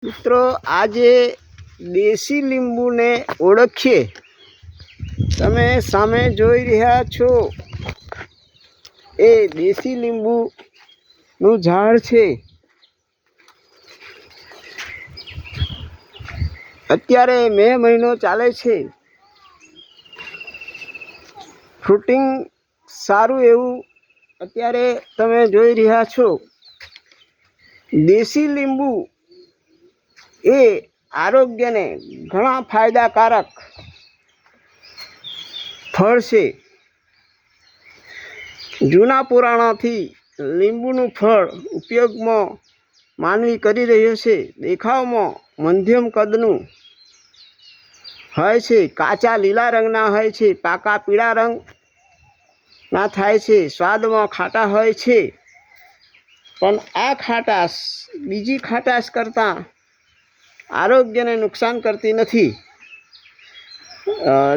મિત્રો આજે દેશી લીંબુને ઓળખીએ। તમે સામે જોઈ રહ્યા છો એ દેશી લીંબુનું ઝાડ છે। અત્યારે મે મહિનો ચાલે છે। ફ્રૂટિંગ સારું એવું અત્યારે તમે જોઈ રહ્યા છો। દેશી લીંબુ એ આરોગ્યને ઘણા ફાયદાકારક ફળ છે। જૂના પુરાણોથી લીંબુનું ફળ ઉપયોગમાં માનવી કરી રહ્યો છે। દેખાવમાં મધ્યમ કદનું હોય છે, કાચા લીલા રંગના હોય છે, પાકા પીળા રંગના થાય છે, સ્વાદમાં ખાટા હોય છે, પણ આ ખાટાશ બીજી ખાટાશ કરતાં આરોગ્યને નુકસાન કરતી નથી।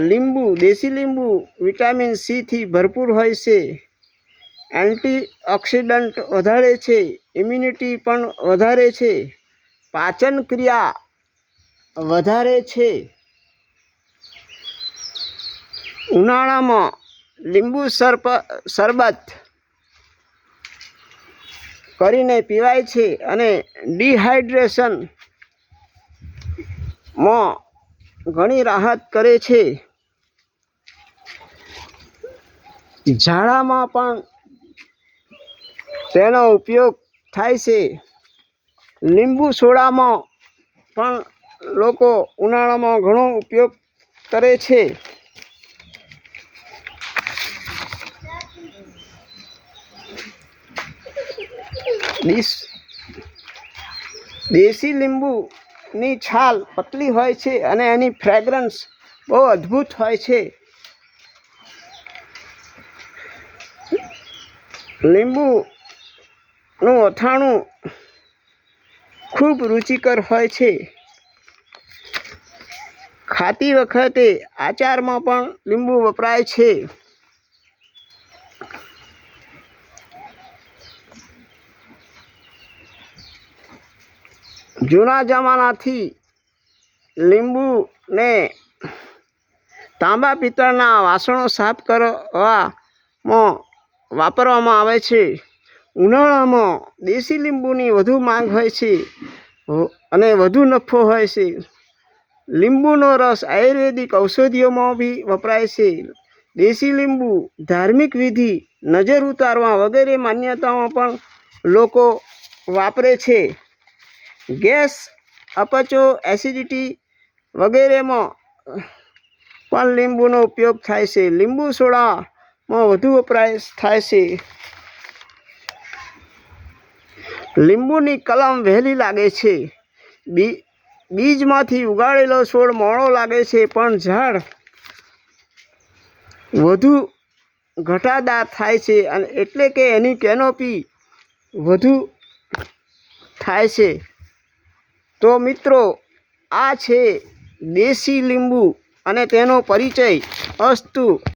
લીંબુ દેશી લીંબુ વિટામિન સી થી ભરપૂર હોય છે, એન્ટીઓક્સિડન્ટ વધારે છે, ઇમ્યુનિટી પણ વધારે છે, પાચન ક્રિયા વધારે છે। ઉનાળામાં લીંબુ શરબત કરીને પીવાય છે અને ડિહાઇડ્રેશનમાં ઘણી રાહત કરે છે। ઝાડામાં પણ તેનો ઉપયોગ થાય છે। લીંબુ સોડામાં પણ લોકો ઉનાળામાં ઘણો ઉપયોગ કરે છે। દેશી લીંબુની છાલ પતલી હોય છે અને એની ફ્રેગ્રન્સ બહુ અદ્ભુત હોય છે। લીંબુનું અથાણું ખૂબ રુચિકર હોય છે। ખાતી વખતે આચારમાં પણ લીંબુ વપરાય છે। જૂના જમાનાથી લીંબુને તાંબા પિત્તળના વાસણો સાફ કરવામાં વાપરવામાં આવે છે। ઉનાળામાં દેશી લીંબુની વધુ માંગ હોય છે અને વધુ નફો હોય છે। લીંબુનો રસ આયુર્વેદિક ઔષધિઓમાં બી વપરાય છે। દેશી લીંબુ ધાર્મિક વિધિ, નજર ઉતારવા વગેરે માન્યતાઓમાં પણ લોકો વાપરે છે। ગેસ, અપચો, એસિડિટી વગેરેમાં પણ લીંબુનો ઉપયોગ થાય છે। લીંબુ સોડામાં વધુ વપરાશ થાય છે। લીંબુની કલમ વહેલી લાગે છે। બીજમાંથી ઉગાડેલો છોડ મોડો લાગે છે, પણ ઝાડ વધુ ઘટાદાર થાય છે, એટલે કે એની કેનોપી વધુ થાય છે। તો મિત્રો, આ છે દેશી લીંબુ અને તેનો પરિચય। અસ્તુ।